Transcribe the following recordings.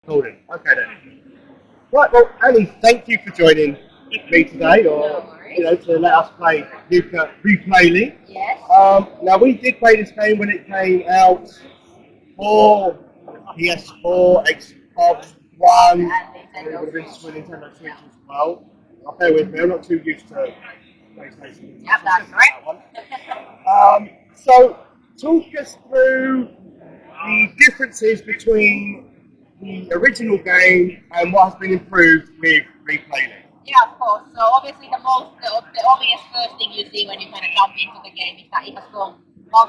Cool then. Okay then. Right, well, Annie, thank you for joining me today, or to let us play Yooka-Replaylee. Yes. Now we did play this game when it came out for PS4, Xbox One, and it would have been for Nintendo Switch as well. Bear with me, I'm not too used to PlayStation. Yep, that's right. So, talk us through the differences between the original game and what has been improved with Replay Link. Yeah, of course. So obviously the obvious first thing you see when you kind of jump into the game is that it has gone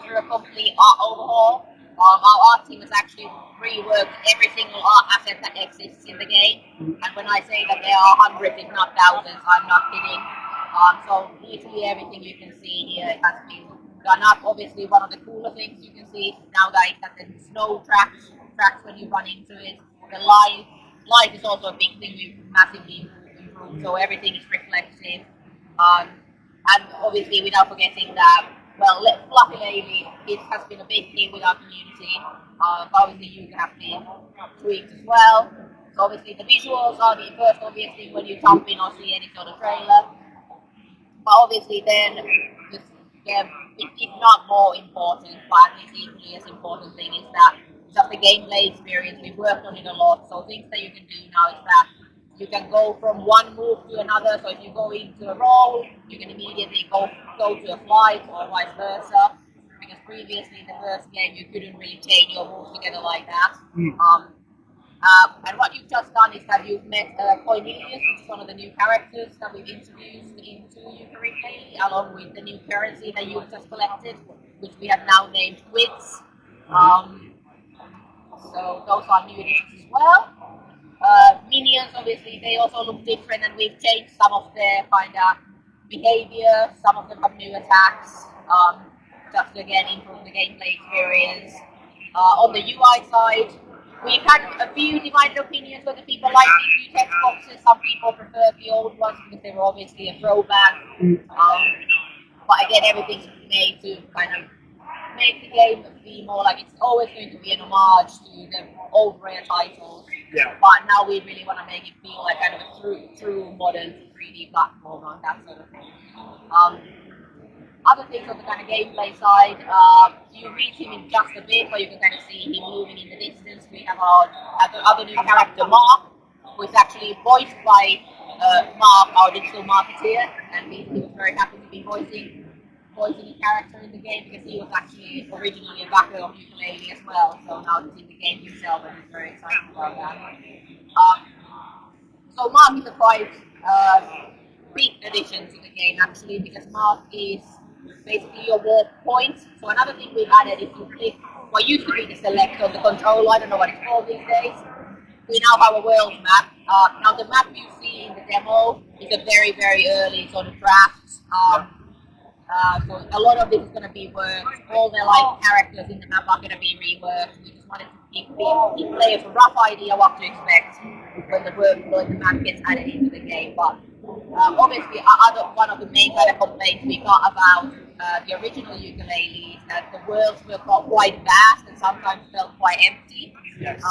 through a complete art overhaul. Our art team has actually reworked every single art asset that exists in the game. And when I say that there are hundreds, if not thousands, I'm not kidding. So literally everything you can see here has been done up. Obviously, one of the cooler things you can see now that it has the snow tracks when you run into it. The light is also a big thing we've massively improved. So everything is reflective. Um, and obviously, without forgetting that, well, Fluffy Lady, it has been a big hit with our community. But obviously, you have been tweaked as well. So obviously, the visuals are the first obvious thing when you jump in or see any sort of trailer. But obviously, then if not more important, but at least equally as important thing is that just the gameplay experience. We've worked on it a lot. So things that you can do now is that you can go from one move to another. So if you go into a roll, you can immediately go to a flight or vice versa. Because previously in the first game you couldn't really chain your moves together like that. And what you've just done is that you've met Cornelius, which is one of the new characters that we've introduced into Yooka-Replaylee, along with the new currency that you've just collected, which we have now named Quids. Um, so those are new additions as well. Minions, obviously, they also look different, and we've changed some of their kind of behavior. Some of them have new attacks, just to again improve the gameplay experience. On the UI side, we've had a few divided opinions whether people like these new text boxes. Some people prefer the old ones because they were obviously a throwback. But again, everything's made to kind of make the game be more like it's always going to be an homage to the old rare titles. Yeah. But now we really want to make it feel like kind of a true modern 3D platform and that sort of thing. Um, Other things on the kind of gameplay side, you reach him in just a bit, where you can kind of see him moving in the distance. We have our other new character, Mark, who is actually voiced by Mark, our digital marketeer, and he was very happy to be voicing a character in the game because he was actually originally a backer of Yooka-Laylee as well. So now he's in the game himself, and he's very excited about that. So Mark is a quite big addition to the game actually because Mark is basically your warp point. So another thing we've added is you click what used to be the select on the controller, I don't know what it's called these days. We now have a world map. Now the map you see in the demo is a very early sort of draft. So a lot of this is going to be worked. All the like characters in the map are going to be reworked. We just wanted to give players a rough idea what to expect when the map gets added into the game. But obviously, one of the main kind of complaints we got about the original Yooka-Laylee is that the worlds were quite vast and sometimes felt quite empty. Yes.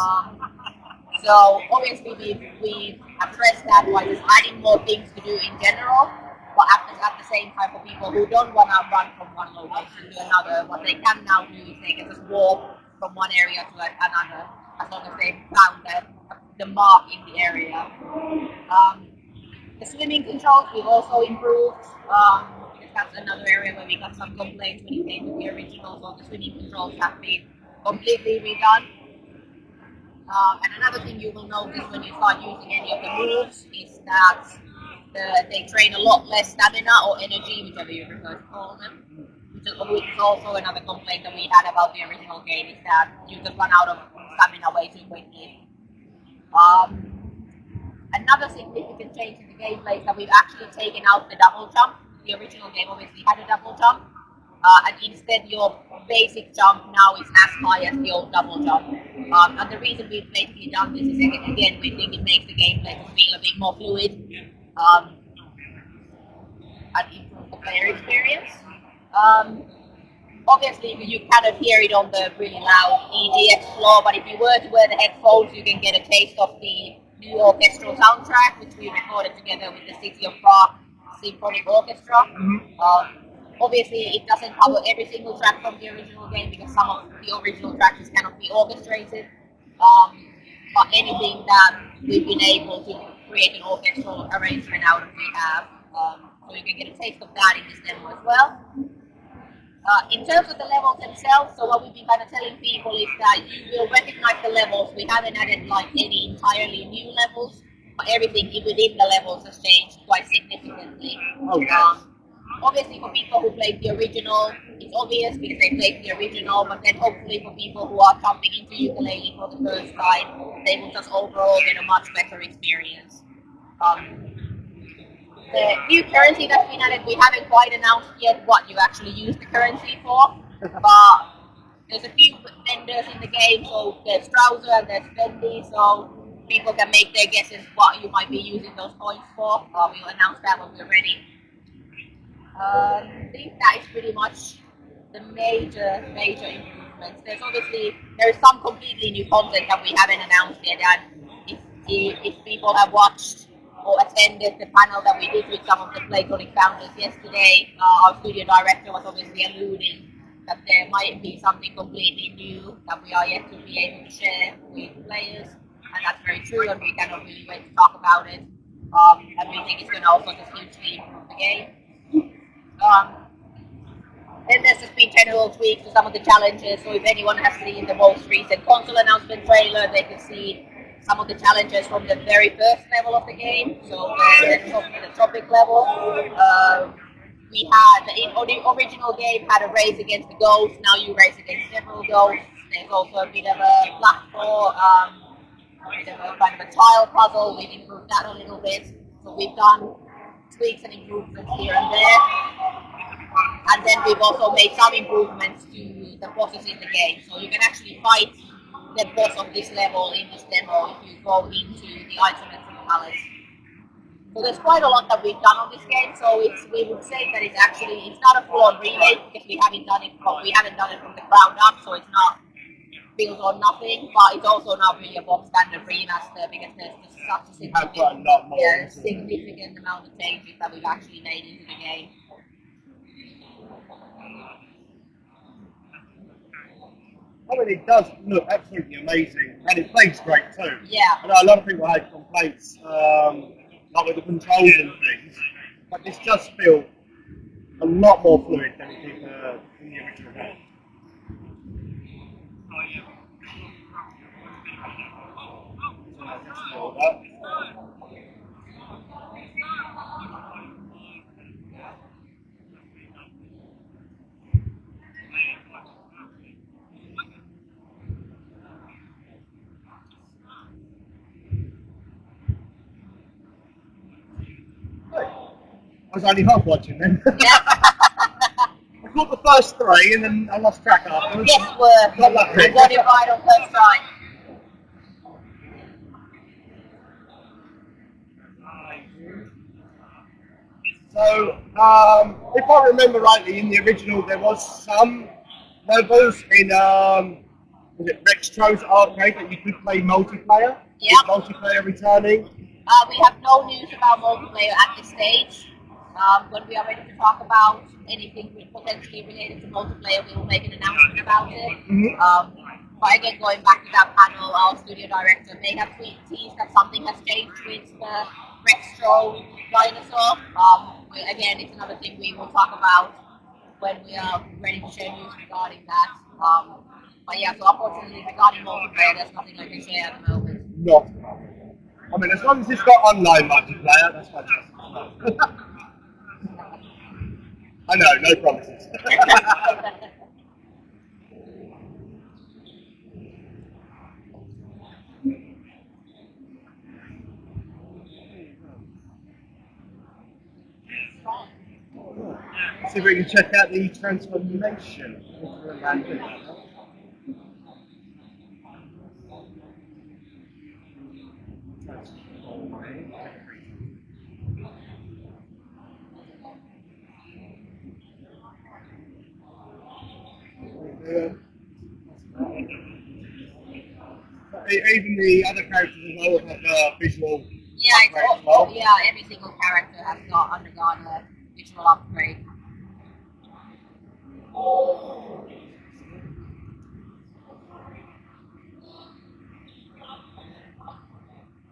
So obviously we've addressed that by just adding more things to do in general. But at the same time, for people who don't want to run from one location to another, what they can now do is they can just walk from one area to another, as long as they found the mark in the area. The swimming controls we've also improved. Because that's another area where we got some complaints when it came to the original. So the swimming controls have been completely redone. And another thing you will notice when you start using any of the moves is that they drain a lot less stamina or energy, whichever you prefer to call them. Which is also another complaint that we had about the original game, is that you could run out of stamina way too quickly. Another significant change in the gameplay is that we've actually taken out the double jump. The original game obviously had a double jump. And instead your basic jump now is as high as the old double jump. And the reason we've basically done this is, again, we think it makes the gameplay to feel a bit more fluid and improve the player experience. obviously you cannot hear it on the really loud EDX floor, but if you were to wear the headphones, you can get a taste of the new orchestral soundtrack, which we recorded together with the City of Prague Symphonic Orchestra. Obviously, it doesn't cover every single track from the original game because some of the original tracks cannot be orchestrated. But anything that we've been able to create an orchestral arrangement out of, we have. So you can get a taste of that in this demo as well. In terms of the levels themselves, so what we've been kind of telling people is that you will recognize the levels. We haven't added like any entirely new levels, but everything within the levels has changed quite significantly. Obviously, for people who played the original, it's obvious because they played the original, but then hopefully for people who are jumping into Yooka-Replaylee for the first time, they will just overall get a much better experience. The new currency that's been added, we haven't quite announced yet what you actually use the currency for, but there's a few vendors in the game, so there's Strauser and there's Fendi, so people can make their guesses what you might be using those points for. We'll announce that when we're ready. I think that is pretty much the major improvements. There is some completely new content that we haven't announced yet, and if people have watched or attended the panel that we did with some of the Playtonic founders yesterday, our studio director was obviously alluding that there might be something completely new that we are yet to be able to share with players, and that's very true, and we cannot really wait to talk about it. And we think it's going to also just hugely improve the game. Then there's just been general tweaks to some of the challenges. So if anyone has seen the most recent console announcement trailer, they can see some of the challenges from the very first level of the game. So the tropic level. We had the original game had a race against the ghosts. Now you race against several ghosts. There's also a bit of a platform, a bit of a kind of a tile puzzle. We've improved that a little bit. So we've done tweaks and improvements here and there. And then we've also made some improvements to the bosses in the game. So you can actually fight the boss of this level in this demo if you go into the isometric palace. So there's quite a lot that we've done on this game. So we would say that it's not a full-on remake because we haven't done it from the ground up. So it's not built on nothing, but it's also not really a box standard remaster because there's just such a significant amount of changes that we've actually made into the game. I mean, it does look absolutely amazing, and it plays great too. Yeah. I know a lot of people had complaints, like with the controls and things, but this just feels a lot more fluid than it did in the original game. I was only half watching then. Yeah. I caught the first three and then I lost track afterwards. Yes, you were. Got lucky. You got it right on first try. So, if I remember rightly, in the original there was some levels in was it Rextro's arcade that you could play multiplayer? Yeah. Multiplayer returning. We have no news about multiplayer at this stage. When we are ready to talk about anything potentially related to multiplayer, we will make an announcement about it. But again, going back to that panel, our studio director may have teased that something has changed with the Rextro dinosaur. Again, it's another thing we will talk about when we are ready to share news regarding that. But yeah, so unfortunately, regarding multiplayer, there's nothing I can share at the moment. Not. I mean, as long as it's got online multiplayer, that's fantastic. I know, no promises. Let's see if we can check out the transformation. even the other characters as well have visual Yeah, upgrades as well. yeah, every single character has undergone a visual upgrade.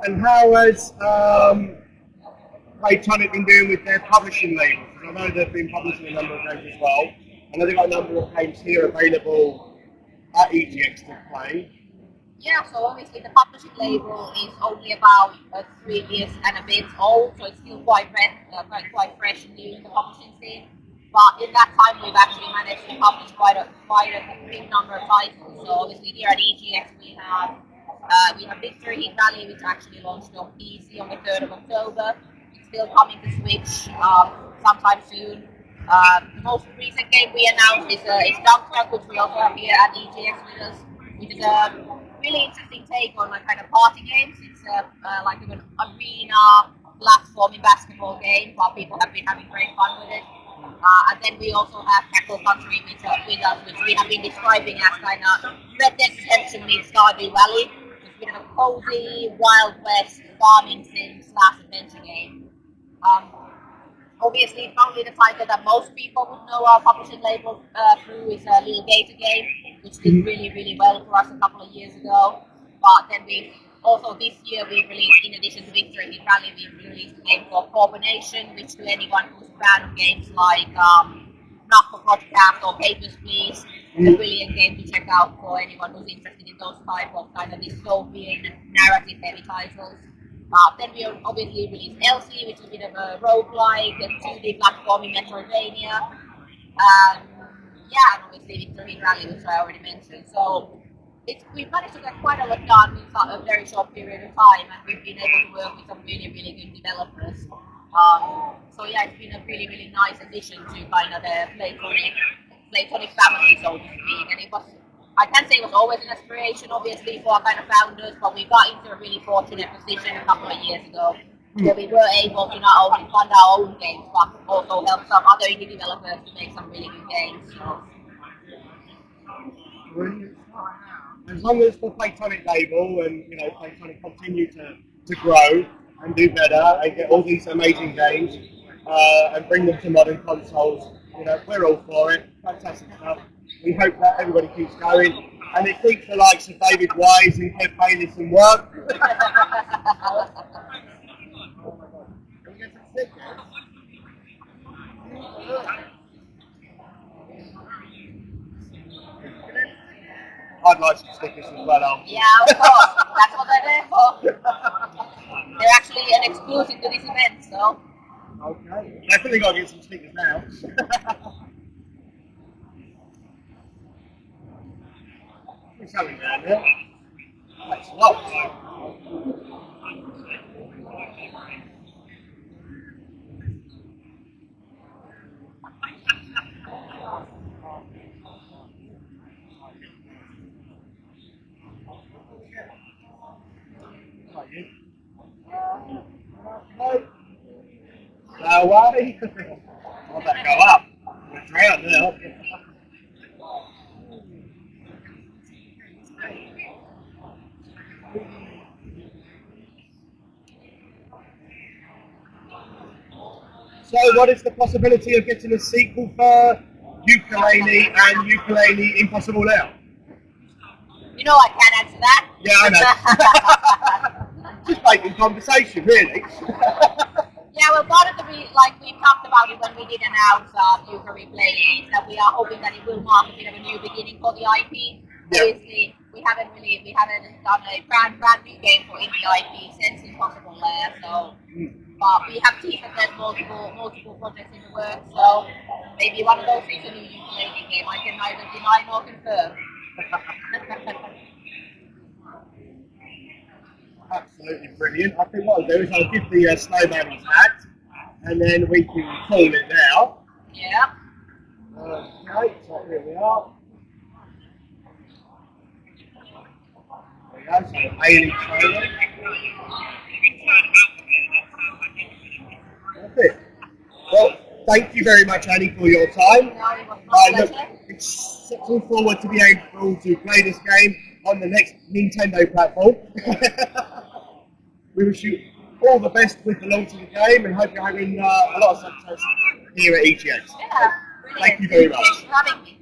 And how has Playtonic been doing with their publishing labels? I know they've been publishing a number of games as well. I know they've got a number of games here available at EGX to play. Yeah, so obviously the publishing label is only about 3 years and a bit old, so it's still quite fresh and new in the publishing scene. But in that time, we've actually managed to publish quite a big number of titles. So obviously here at EGX we have Victory Hit Rally, which actually launched on PC on the 3rd of October. It's still coming to Switch sometime soon. The most recent game we announced is Dunk, which we also have here at EGX with us, which is a really interesting take on like kind of party games. It's like an arena platforming basketball game, but people have been having great fun with it. And then we also have Tackle Country with us, which we have been describing as kind of Red Dead Redemption meets Stardew Valley. It's been a cozy, Wild West farming sim / adventure game. Obviously, probably the title that most people would know our publishing label through is a Little Gator game, which did really well for us a couple of years ago. But then we also this year we released, in addition to Victory Hit Rally, we released a game called Corporation, which to anyone who's a fan of games like Knuckle Podcast or Papers, Please, is a brilliant game to check out for anyone who's interested in those type of kind of dystopian narrative-heavy titles. Then we obviously released Elsie, which is a bit of a roguelike, a 2D platforming Metroidvania. Yeah, and obviously Victory Rally, which I already mentioned. So we've managed to get quite a lot done in a very short period of time, and we've been able to work with some really good developers. So yeah, it's been a really nice addition to kind of the Playtonic family, so to speak. And I can say it was always an aspiration, obviously, for our kind of founders, but we got into a really fortunate position a couple of years ago where we were able to not only fund our own games, but also help some other indie developers to make some really good games. So. As long as the Playtonic label and Playtonic continue to grow and do better and get all these amazing games and bring them to modern consoles, we're all for it. Fantastic stuff. We hope that everybody keeps going and it keeps the likes of David Wise and Kev Bayless in work. I'd like some stickers as well. Yeah, of course. That's what they're there for. They're actually an exclusive to this event, so. Okay. Definitely got to get some stickers now. What's happening down there? That's locked. No way. I better go up. We're drowned now. So, what is the possibility of getting a sequel for Yooka-Replaylee and Yooka-Replaylee Impossible now? You know I can't answer that. Yeah, I know. Just making conversation, really. Yeah, well, part of we talked about it when we did announce Yooka-Replaylee, that we are hoping that it will mark a bit of a new beginning for the IP. Yeah. Obviously, we haven't done a brand new game for indie IP since Impossible Lair, so. But we have teased that there's multiple projects in the works, so maybe one of those is a new Yooka-Replaylee game. I can neither deny nor confirm. Absolutely brilliant. I think what I'll do is I'll give the snowman his hat, and then we can call it now. Yeah. Okay, so here we are. There we go, so Alien trailer. That's it. Well, thank you very much, Annie, for your time. No, it was my pleasure. Looking forward to be able to play this game on the next Nintendo platform. We wish you all the best with the launch of the game and hope you're having a lot of success here at EGX. Yeah, Thank you very much. Thanks for having me.